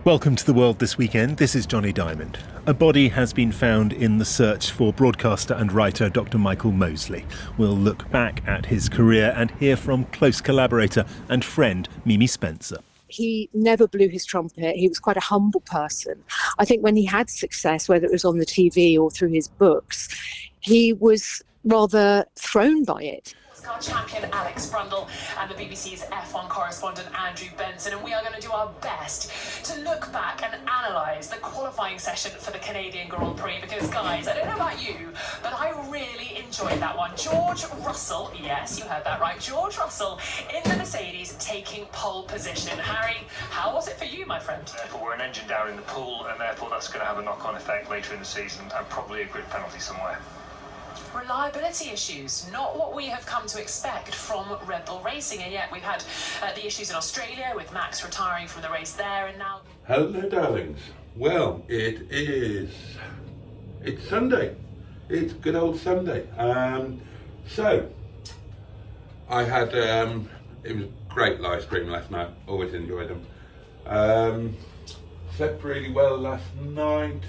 Welcome to The World This Weekend. This is Johnny Diamond. A body has been found in the search for broadcaster and writer Dr. Michael Mosley. We'll look back at his career and hear from close collaborator and friend Mimi Spencer. He never blew his trumpet. He was quite a humble person. I think when he had success, whether it was on the TV or through his books, he was rather thrown by it. Car champion Alex Brundle and the BBC's F1 correspondent Andrew Benson, and we are going to do our best to look back and analyse the qualifying session for the Canadian Grand Prix, because guys, I don't know about you, but I really enjoyed that one. George Russell, yes, you heard that right, George Russell in the Mercedes taking pole position. Harry, how was it for you, my friend? But we're an engine down in the pool, and therefore that's going to have a knock-on effect later in the season, and probably a grid penalty somewhere. Reliability issues, not what we have come to expect from Red Bull Racing, and yet we've had the issues in Australia with Max retiring from the race there, and now... Hello darlings. Well, it's Sunday. It's good old Sunday. So I had it was great live stream last night, always enjoyed them. Slept really well last night,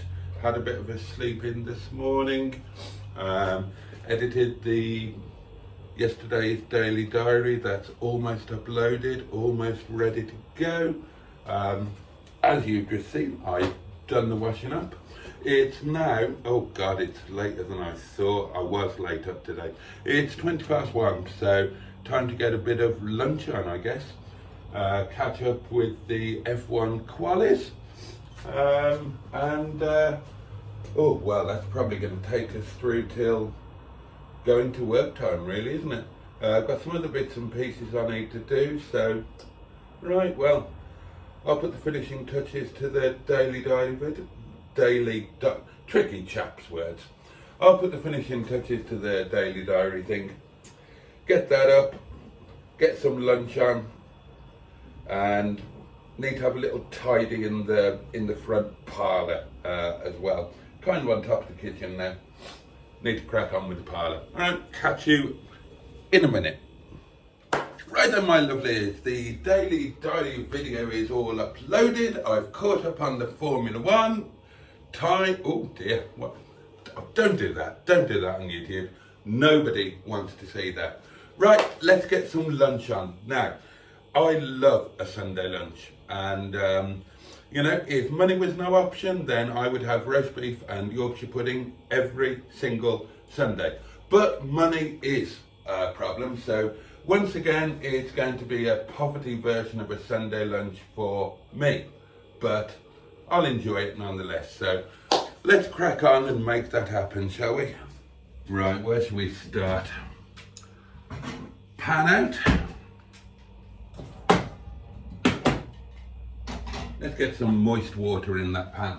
had a bit of a sleep in this morning. Edited yesterday's daily diary. That's almost uploaded, almost ready to go. As you've just seen, I've done the washing up. It's now, oh God, it's later than I thought. I was late up today. It's 1:20, so time to get a bit of lunch on, I guess. Catch up with the F1 qualies. Oh, well, that's probably going to take us through till going to work time, really, isn't it? I've got some other bits and pieces I need to do, so... Right, well, I'll put the finishing touches to the daily diary... tricky chap's words. I'll put the finishing touches to the daily diary thing. Get that up, get some lunch on, and need to have a little tidy in the front parlour as well. Kind of on top of the kitchen now. Need to crack on with the parlour. Alright, catch you in a minute. Right then, my lovelies, the daily diary video is all uploaded. I've caught up on the Formula One. Time, oh dear, what? Don't do that on YouTube. Nobody wants to see that. Right, let's get some lunch on. Now, I love a Sunday lunch, and you know, if money was no option, then I would have roast beef and Yorkshire pudding every single Sunday. But money is a problem, so once again, it's going to be a poverty version of a Sunday lunch for me. But I'll enjoy it nonetheless. So let's crack on and make that happen, shall we? Right, where should we start? Pan out. Let's get some moist water in that pan.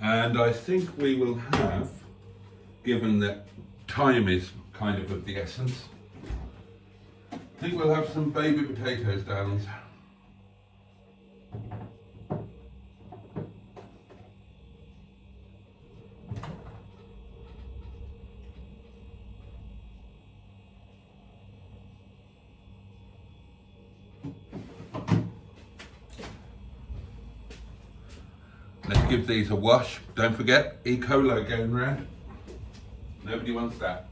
And I think we will have, given that time is kind of the essence, I think we'll have some baby potatoes, darlings. Let's give these a wash. Don't forget, E. coli going round. Nobody wants that.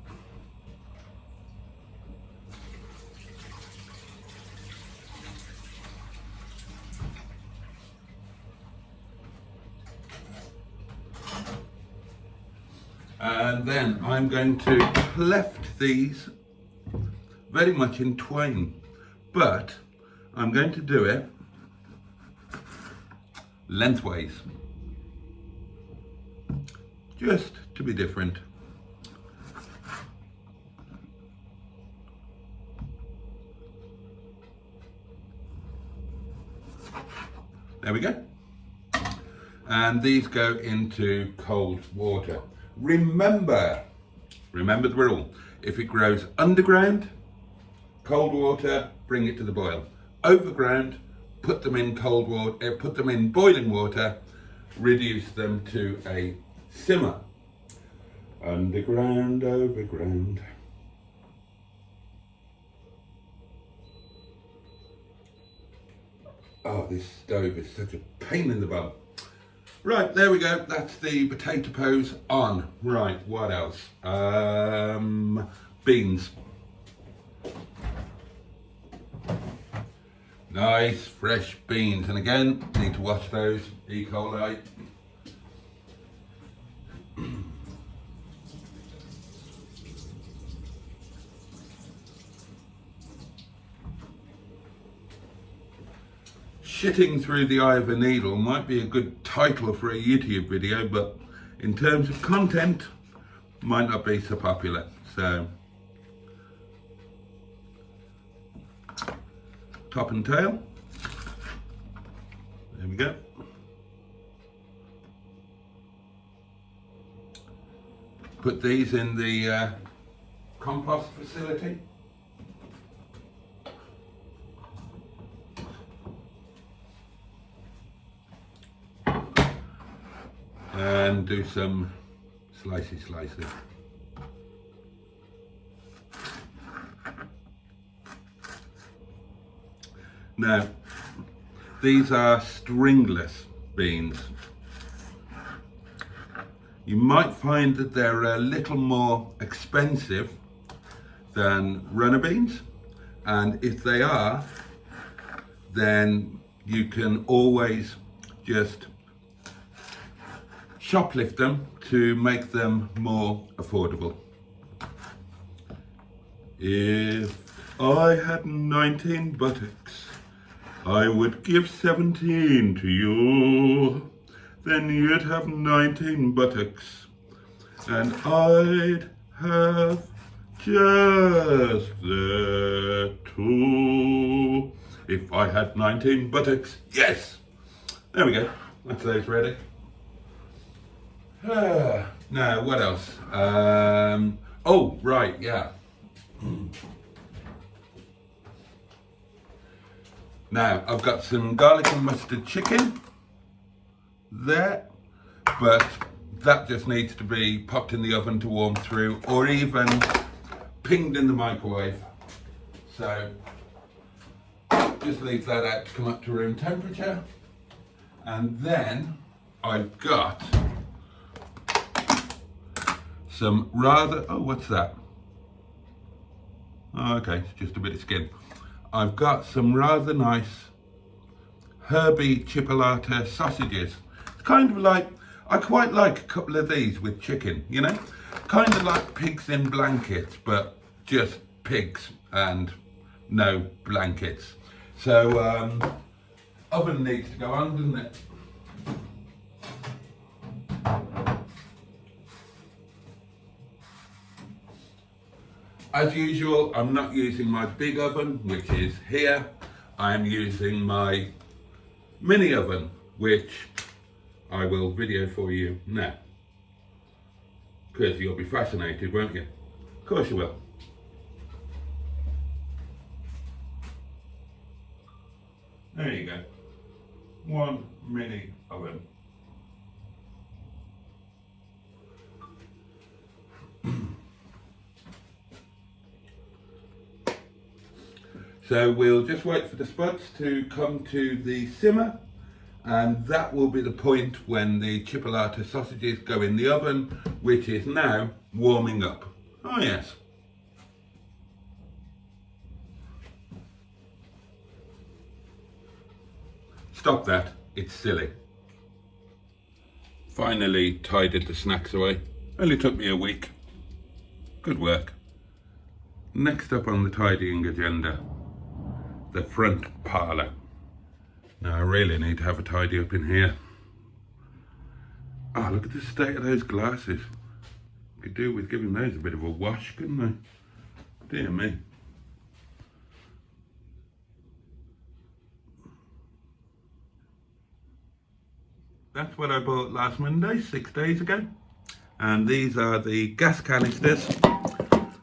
And then I'm going to cleft these very much in twain, but I'm going to do it lengthways, just to be different. There we go. And these go into cold water. Remember the rule. If it grows underground, cold water, bring it to the boil. Overground, put them in cold water, put them in boiling water, reduce them to a simmer. Underground, overground. Oh, this stove is such a pain in the bum. Right, there we go. That's the potato pose on. Right, what else? Beans. Nice, fresh beans. And again, need to wash those. E. coli. Shitting through the eye of a needle might be a good title for a YouTube video, but in terms of content, might not be so popular. So, top and tail. There we go. Put these in the compost facility. And do some slicey. Now, these are stringless beans. You might find that they're a little more expensive than runner beans, and if they are, then you can always just shoplift them to make them more affordable. If I had 19 buttocks, I would give 17 to you. Then you'd have 19 buttocks, and I'd have just the 2. If I had 19 buttocks, yes! There we go, that's those ready. Now, what else? Oh, right, yeah. Now, I've got some garlic and mustard chicken there, but that just needs to be popped in the oven to warm through, or even pinged in the microwave. So, just leave that out to come up to room temperature. And then I've got some rather, oh, what's that? Oh, okay, it's just a bit of skin. I've got some rather nice herby chipolata sausages. It's kind of like, I quite like a couple of these with chicken, you know? Kind of like pigs in blankets, but just pigs and no blankets. So, oven needs to go on, doesn't it? As usual, I'm not using my big oven, which is here. I am using my mini oven, which I will video for you now. Because you'll be fascinated, won't you? Of course you will. There you go. One mini oven. So we'll just wait for the spuds to come to the simmer, and that will be the point when the chipolata sausages go in the oven, which is now warming up. Oh yes. Stop that, it's silly. Finally tidied the snacks away. Only took me a week. Good work. Next up on the tidying agenda, the front parlour. Now I really need to have a tidy up in here. Oh, look at the state of those glasses. Could do with giving those a bit of a wash, couldn't they? Dear me. That's what I bought last Monday, 6 days ago. And these are the gas canisters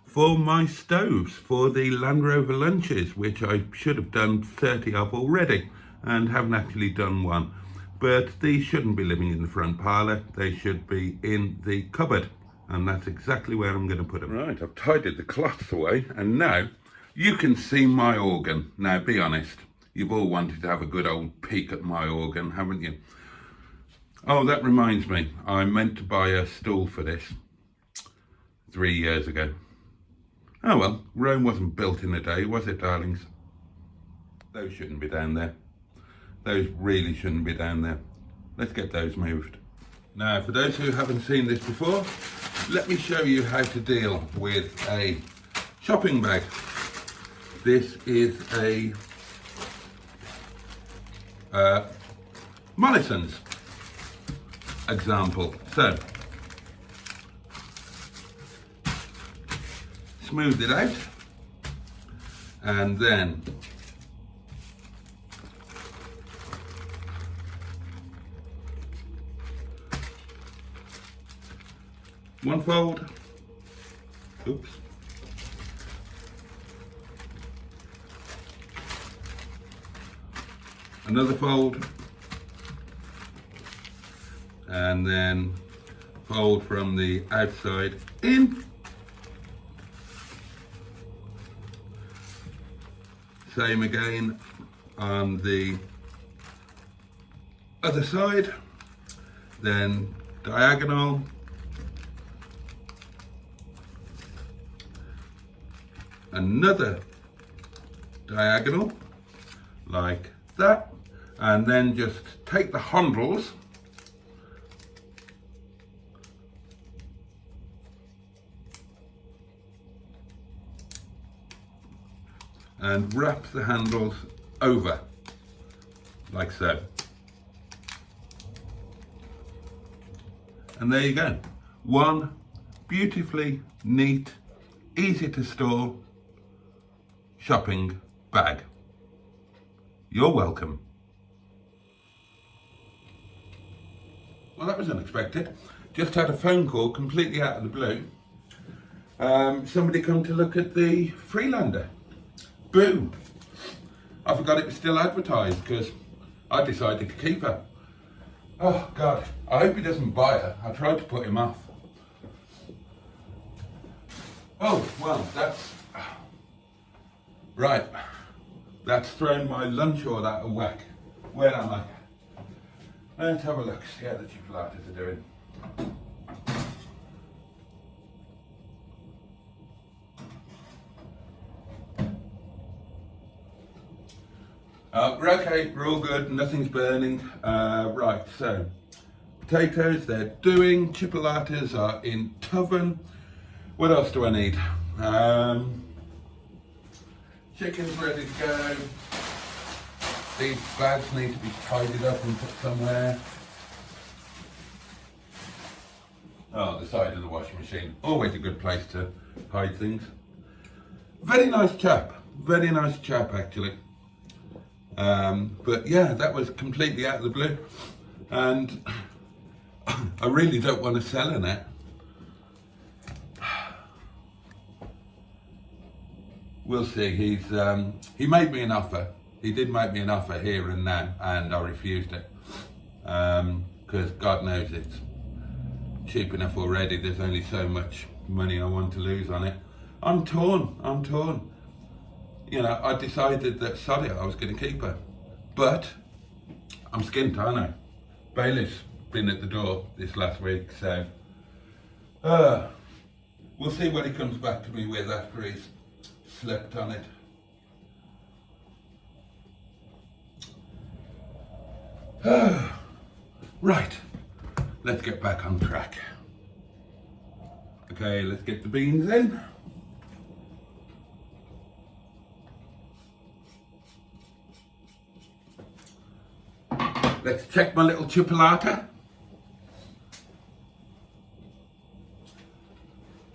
for my stoves, for the Land Rover lunches, which I should have done 30 of already and haven't actually done one. but these shouldn't be living in the front parlour. They should be in the cupboard, and that's exactly where I'm going to put them. Right, I've tidied the cloths away, and now you can see my organ. Now, be honest, you've all wanted to have a good old peek at my organ, haven't you? Oh, that reminds me, I meant to buy a stool for this 3 years ago. Oh well, Rome wasn't built in a day, was it, darlings? Those shouldn't be down there. Those really shouldn't be down there. Let's get those moved. Now, for those who haven't seen this before, let me show you how to deal with a shopping bag. This is a Mollison's example. So, smooth it out, and then one fold, oops, another fold, and then fold from the outside in. Same again on the other side, then diagonal, another diagonal like that, and then just take the handles and wrap the handles over like so. And there you go. One beautifully neat, easy to store shopping bag. You're welcome. Well, that was unexpected. Just had a phone call completely out of the blue. Somebody come to look at the Freelander. Boo! I forgot it was still advertised because I decided to keep her. Oh God, I hope he doesn't buy her. I tried to put him off. Oh, well, that's... Right, that's thrown my lunch order out of whack. Where am I? Let's have a look, see how the chipolatas are doing. We're okay, we're all good, nothing's burning. Right, so potatoes, they're doing, chipolatas are in oven. What else do I need? Chicken's ready to go. These bags need to be tidied up and put somewhere. Oh, the side of the washing machine, always a good place to hide things. Very nice chap actually. But yeah, that was completely out of the blue, and I really don't want to sell in it. We'll see. He made me an offer. He did make me an offer here and now, and I refused it because God knows it's cheap enough already. There's only so much money I want to lose on it. I'm torn. You know, I decided that, sorry, I was going to keep her. But I'm skint, aren't I? Bailiff's been at the door this last week, so we'll see what he comes back to me with after he's slept on it. Right, let's get back on track. Okay, let's get the beans in. Let's check my little chipolata.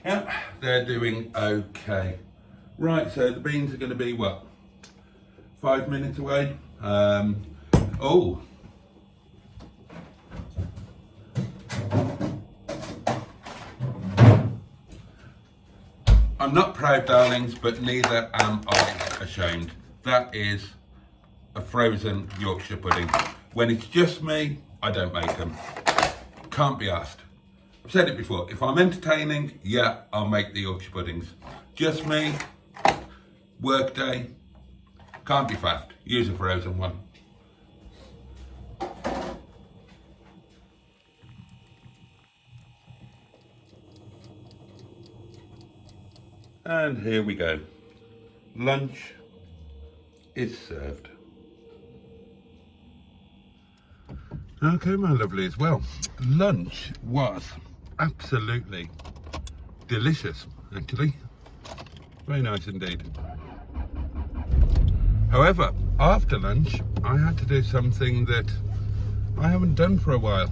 Yeah, they're doing okay. Right, so the beans are going to be what? 5 minutes away. Oh. I'm not proud, darlings, but neither am I ashamed. That is a frozen Yorkshire pudding. When it's just me, I don't make them. Can't be asked. I've said it before, if I'm entertaining, yeah, I'll make the Yorkshire puddings. Just me, work day, can't be faffed. Use a frozen one. And here we go. Lunch is served. Okay, my lovelies. Well, lunch was absolutely delicious, actually. Very nice indeed. However, after lunch, I had to do something that I haven't done for a while.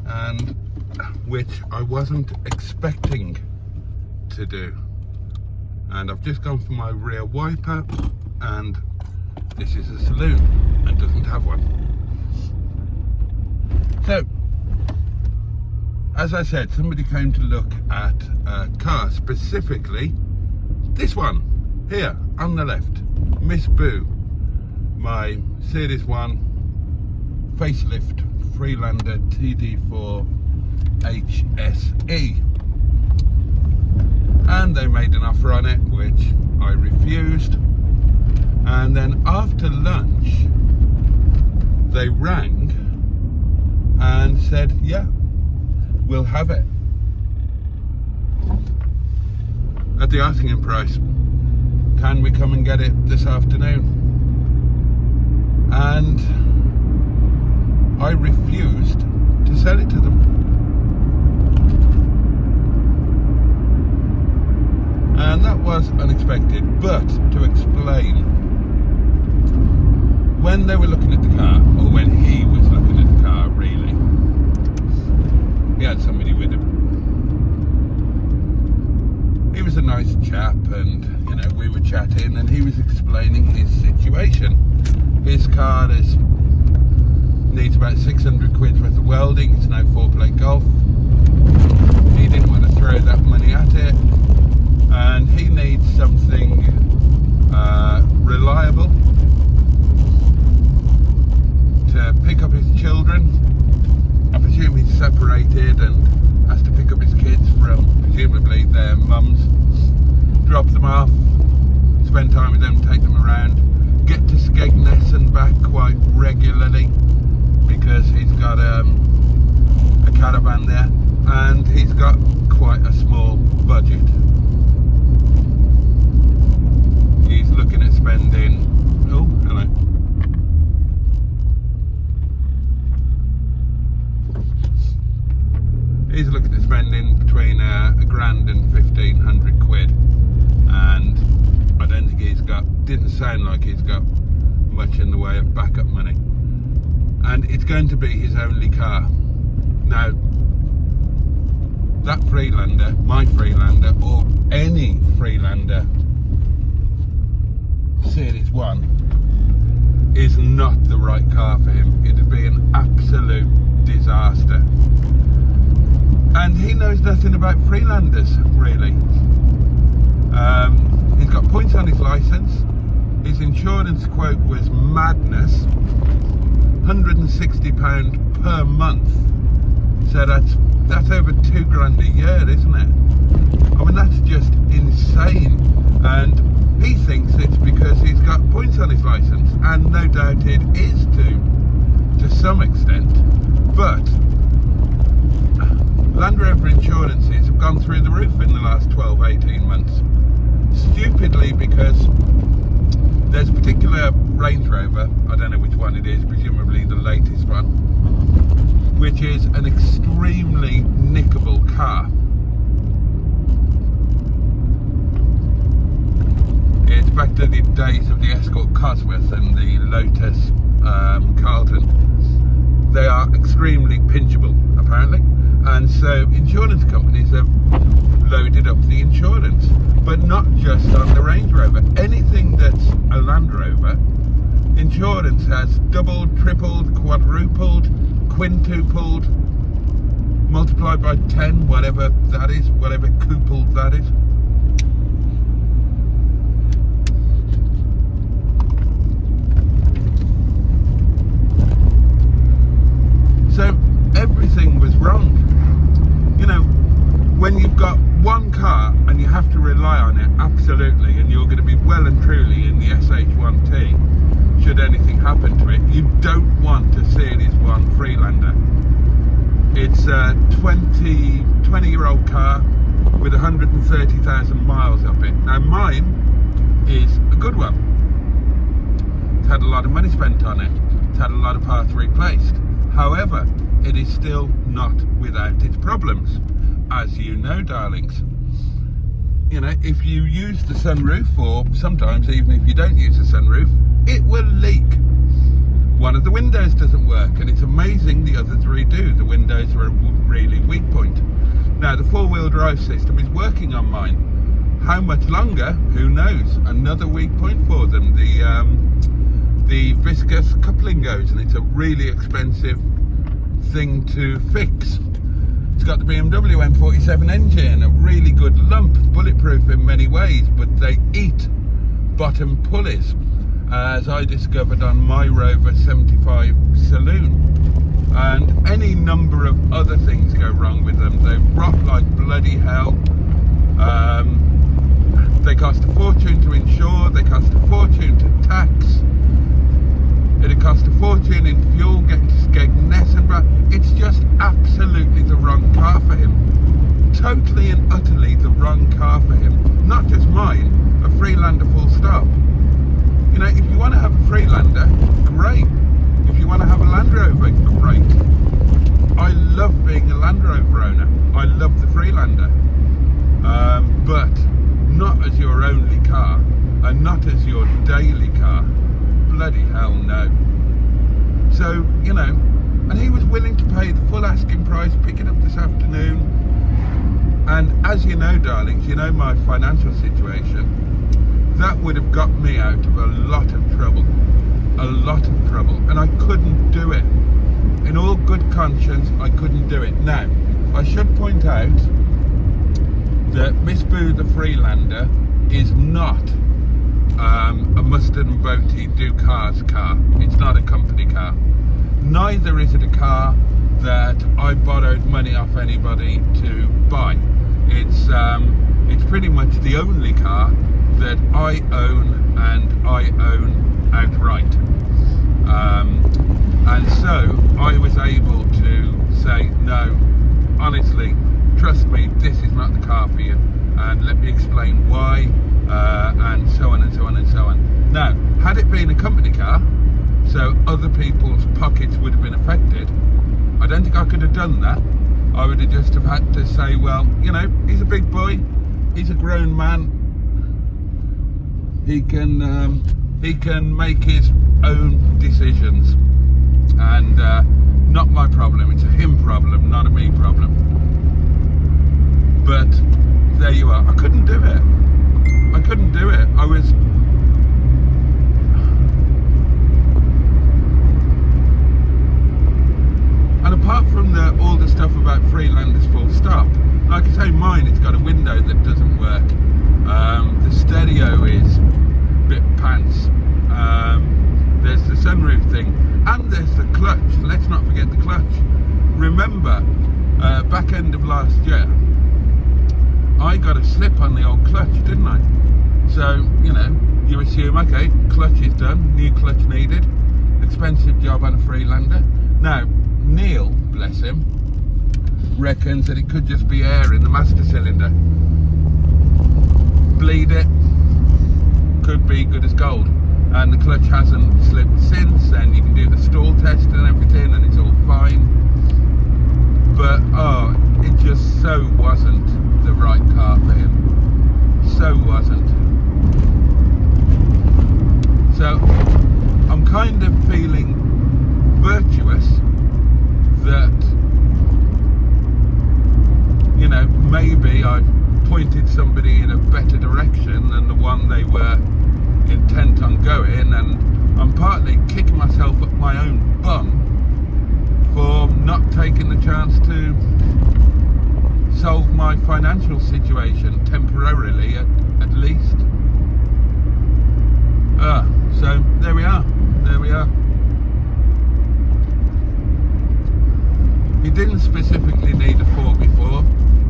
And which I wasn't expecting to do. And I've just gone for my rear wiper, and this is a saloon and doesn't have one. So, as I said, somebody came to look at a car, specifically this one here on the left, Miss Boo, my Series 1 facelift Freelander TD4 HSE. And they made an offer on it, which I refused. And then after lunch, they rang and said, yeah, we'll have it. At the asking price. Can we come and get it this afternoon? And I refused to sell it to them. And that was unexpected, but to explain, when they were looking at the car, or when he was looking at the car, really, he had somebody with him. He was a nice chap, and you know, we were chatting, and he was explaining his situation. His car needs about 600 quid worth of welding. It's no 4-plate golf. He didn't want to throw that money at it, and he needs something reliable to pick up his children. I presume he's separated and has to pick up his kids from presumably their mums, drop them off, spend time with them, take them around, get to Skegness and back quite regularly, because he's got a caravan there, and he's got quite a small budget. He's looking at spending, oh, hello. He's looking at spending between £1,000 and 1,500 quid, and I don't think didn't sound like he's got much in the way of backup money. And it's going to be his only car. Now, that Freelander, my Freelander, or any Freelander Series 1 is not the right car for him. It'd be an absolute disaster. And he knows nothing about Freelanders, really. He's got points on his licence. His insurance quote was madness. £160 per month. So that's over £2,000 a year, isn't it? I mean, that's just insane. And he thinks it's because he's got points on his licence, and no doubt it is to some extent. But Land Rover insurances have gone through the roof in the last 12-18 months. Stupidly, because there's a particular Range Rover, I don't know which one it is, presumably the latest one, which is an extremely nickable car. It's back to the days of the Escort Cosworth and the Lotus Carlton. They are extremely pinchable, apparently, and so insurance companies have loaded up the insurance, but not just on the Range Rover. Anything that's a Land Rover, insurance has doubled, tripled, quadrupled, quintupled, multiplied by 10, whatever that is, whatever coupled that is. 20-year-old car with 130,000 miles up it. Now mine is a good one. It's had a lot of money spent on it. It's had a lot of parts replaced. However, it is still not without its problems. As you know, darlings, you know, if you use the sunroof, or sometimes even if you don't use the sunroof, it will leak. One of the windows doesn't work, and it's amazing the other three do. The windows are a really weak point. Now, the four-wheel drive system is working on mine. How much longer? Who knows? Another weak point for them. The viscous coupling goes, and it's a really expensive thing to fix. It's got the BMW M47 engine, a really good lump, bulletproof in many ways, but they eat bottom pulleys, as I discovered on my Rover 75 Saloon. And any number of other things go wrong with them. They rot like bloody hell. They cost a fortune to insure, they cost a fortune to tax. It'd cost a fortune in fuel, getting to Skegness and back. It's just absolutely the wrong car for him. Totally and utterly the wrong car for him. Not just mine, a Freelander full stop. You know, if you want to have a Freelander, great. If you want to have a Land Rover, great. I love being a Land Rover owner. I love the Freelander. But not as your only car, and not as your daily car. Bloody hell no. So, you know, and he was willing to pay the full asking price, pick it up this afternoon. And as you know, darlings, you know my financial situation. That would have got me out of a lot of trouble. A lot of trouble. And I couldn't do it. In all good conscience, I couldn't do it. Now, I should point out that Miss Boo the Freelander is not a Mustard and Boaty do cars car. It's not a company car. Neither is it a car that I borrowed money off anybody to buy. It's pretty much the only car that I own, and I own outright. And so I was able to say, no, honestly, trust me, this is not the car for you, and let me explain why, and so on and so on and so on. Now, had it been a company car, so other people's pockets would have been affected, I don't think I could have done that. I would have just have had to say, well, you know, he's a big boy, he's a grown man, he can make his own decisions, and not my problem. It's a him problem, not a me problem. But there you are. I couldn't do it. I couldn't do it. I was... And apart from all the stuff about Freelanders full stop, like I say, mine, it's got a window that doesn't work. The stereo is a bit pants. There's the sunroof thing, and there's the clutch. Let's not forget the clutch. Remember, back end of last year, I got a slip on the old clutch, didn't I? So, you know, you assume, okay, clutch is done, new clutch needed, expensive job on a Freelander. Now, Neil, bless him, reckons that it could just be air in the master cylinder. Bleed it, could be good as gold. And the clutch hasn't slipped since, and you can do the stall test and everything, and it's all fine. But, oh, it just so wasn't the right car for him. So wasn't. So, I'm kind of feeling virtuous that, you know, maybe I've pointed somebody in a better direction than the one they were intent on going, and I'm partly kicking myself up my own bum for not taking the chance to solve my financial situation temporarily at least. So there we are. He didn't specifically need a 4x4.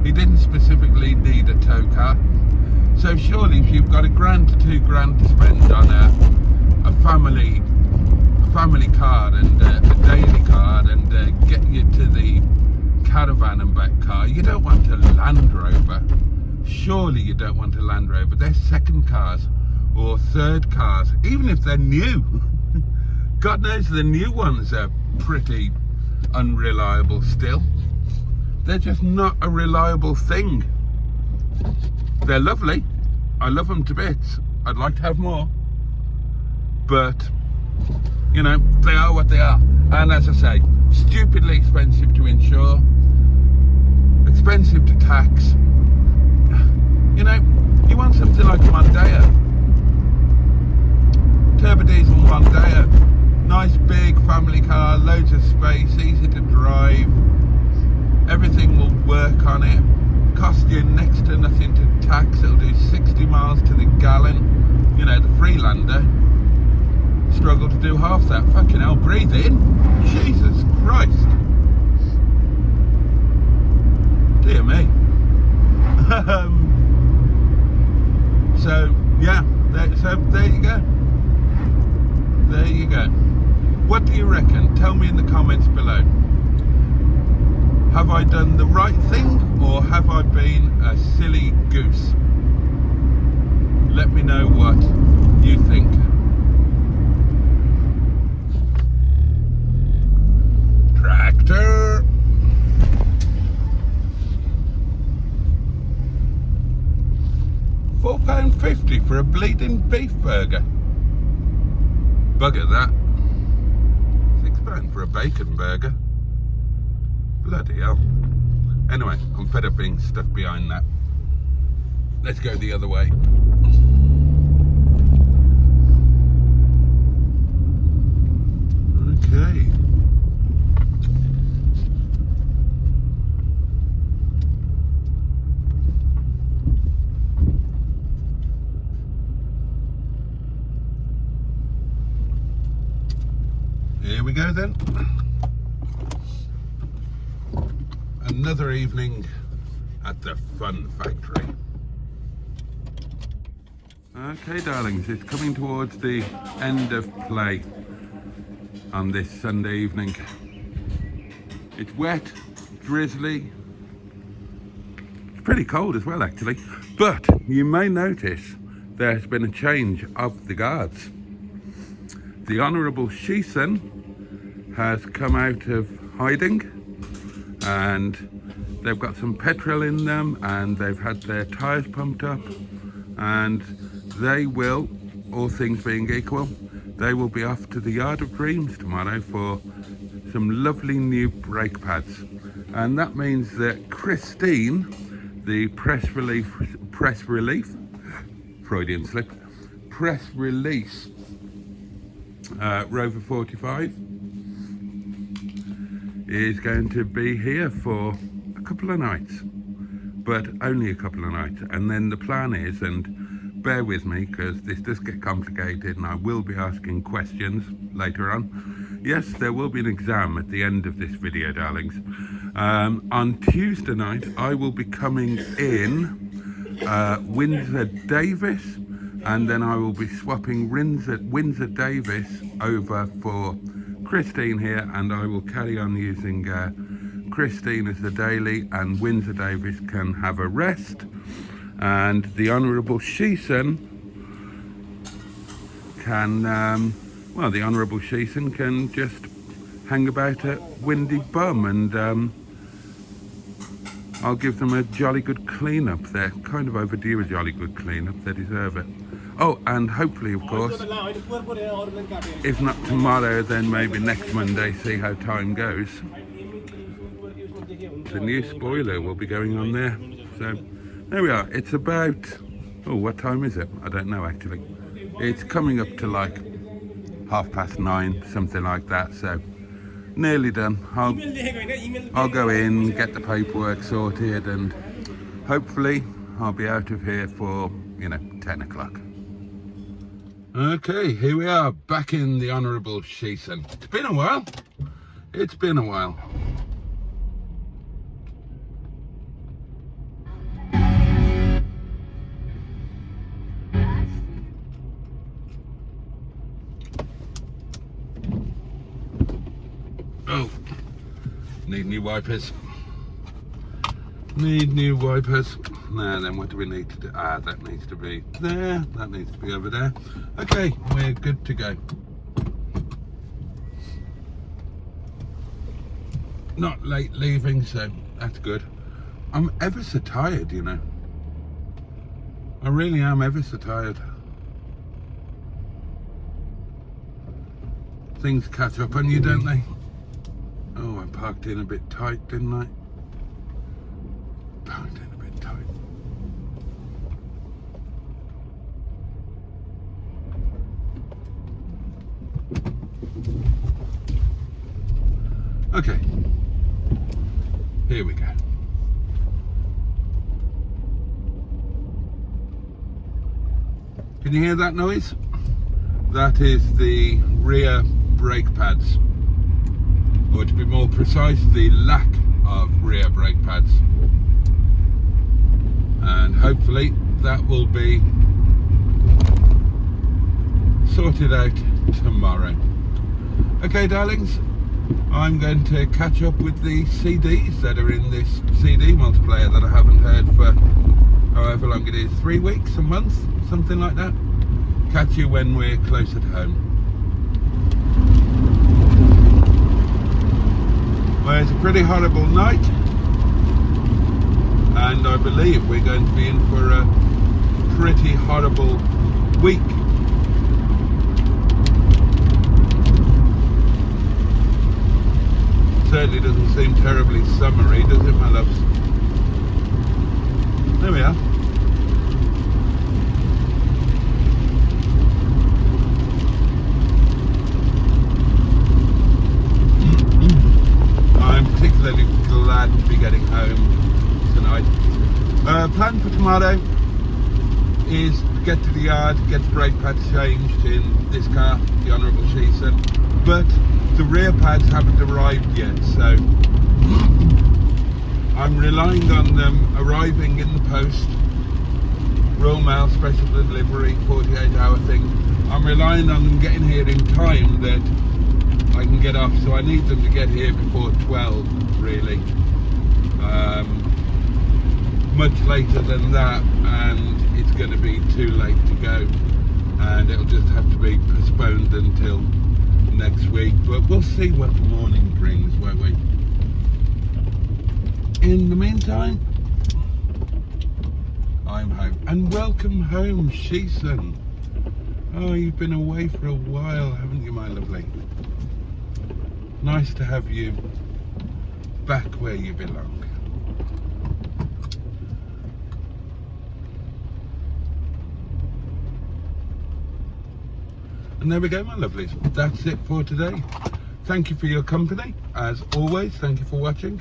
He didn't specifically need a tow car. So surely if you've got £1,000 to £2,000 to spend on a family car and a daily car and get you to the caravan and back car. You don't want a Land Rover. Surely you don't want a Land Rover. They're second cars or third cars, even if they're new. God knows the new ones are pretty unreliable still. They're just not a reliable thing. They're lovely. I love them to bits. I'd like to have more. But, you know, they are what they are. And as I say, stupidly expensive to insure, expensive to tax. You know, you want something like a Mondeo. Turbo diesel Mondeo. Nice big family car, loads of space, easy to drive. Everything will work on it. Cost you next to nothing to tax. It'll do 60 miles to the gallon. You know, the Freelander struggle to do half that. Fucking hell, breathe in. Jesus Christ. Dear me. So yeah, there you go. There you go. What do you reckon? Tell me in the comments below. Have I done the right thing, or have I been a silly goose? Let me know what you think. Tractor! £4.50 for a bleeding beef burger. Bugger that. £6 for a bacon burger. Bloody hell. Anyway, I'm fed up being stuck behind that. Let's go the other way. Okay. Here we go then. Another evening at the fun factory. Okay, darlings, it's coming towards the end of play on this Sunday evening. It's wet, drizzly, it's pretty cold as well actually, but you may notice there's been a change of the guards. The Honourable Sheeson has come out of hiding, and they've got some petrol in them, and they've had their tyres pumped up, and they will, all things being equal, they will be off to the Yard of Dreams tomorrow for some lovely new brake pads. And that means that Christine, the press release Freudian slip, press release Rover 45 is going to be here for a couple of nights, but only a couple of nights. And then the plan is, and bear with me because this does get complicated and I will be asking questions later on. Yes, there will be an exam at the end of this video, darlings. On Tuesday night I will be coming in Windsor Davis, and then I will be swapping Windsor Davis over for Christine here, and I will carry on using Christine as the daily, and Windsor Davis can have a rest, and the Honourable Sheeson can the Honourable Sheeson can just hang about at Windy Bum, and I'll give them a jolly good clean up. They're kind of overdue a jolly good clean up, they deserve it. Oh, and hopefully, of course, if not tomorrow, then maybe next Monday, see how time goes. The new spoiler will be going on there. So, there we are. It's about, oh, what time is it? I don't know, actually. It's coming up to like 9:30, something like that, so nearly done. I'll go in, get the paperwork sorted, and hopefully I'll be out of here for, 10 o'clock. Okay, here we are, back in the Honourable Sheeson. It's been a while. It's been a while. Oh, need new wipers. Need new wipers. Now then, what do we need to do? That needs to be there. That needs to be over there. Okay, we're good to go. Not late leaving, so that's good. I'm ever so tired, you know. I really am ever so tired. Things catch up on you, don't they? Oh, I parked in a bit tight, didn't I? Parked in a bit tight. Okay. Here we go. Can you hear that noise? That is the rear brake pads, or to be more precise, the lack of rear brake pads. And hopefully that will be sorted out tomorrow. Okay, darlings, I'm going to catch up with the CDs that are in this CD multiplayer that I haven't heard for however long it is, 3 weeks, a month, something like that. Catch you when we're close at home. Well, it's a pretty horrible night, and I believe we're going to be in for a pretty horrible week. Certainly doesn't seem terribly summery, does it, my loves? There we are. I'm particularly glad to be getting home tonight. Plan for tomorrow is to get to the yard, get the brake pads changed in this car, the Honourable Sheeson, but the rear pads haven't arrived yet, so I'm relying on them arriving in the post, Royal Mail special delivery, 48-hour thing. I'm relying on them getting here in time that I can get off, so I need them to get here before 12, really. Much later than that, and it's going to be too late to go, and it'll just have to be postponed until next week, but we'll see what the morning brings, won't we? In the meantime, I'm home, and welcome home, Sheeson. Oh, you've been away for a while, haven't you, my lovely? Nice to have you back where you belong. And there we go, my lovelies. That's it for today. Thank you for your company. As always, thank you for watching.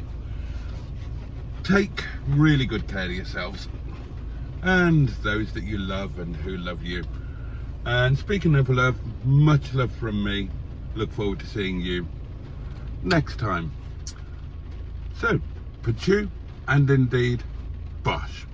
Take really good care of yourselves and those that you love and who love you. And speaking of love, much love from me. Look forward to seeing you next time. So, Pachu and indeed, Bosh.